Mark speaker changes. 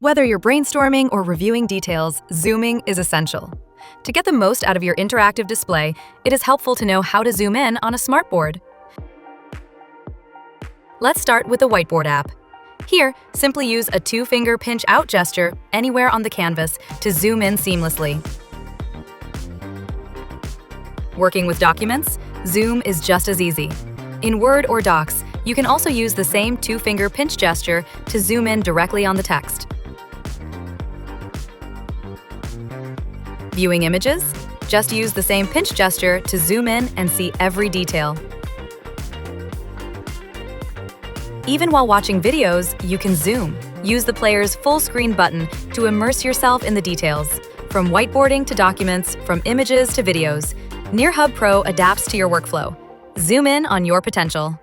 Speaker 1: Whether you're brainstorming or reviewing details, zooming is essential. To get the most out of your interactive display, it is helpful to know how to zoom in on a smartboard. Let's start with the Whiteboard app. Here, simply use a two-finger pinch-out gesture anywhere on the canvas to zoom in seamlessly. Working with documents, zoom is just as easy. In Word or Docs, you can also use the same two-finger pinch gesture to zoom in directly on the text. Viewing images? Just use the same pinch gesture to zoom in and see every detail. Even while watching videos, you can zoom. Use the player's full screen button to immerse yourself in the details. From whiteboarding to documents, from images to videos, NearHub Pro adapts to your workflow. Zoom in on your potential.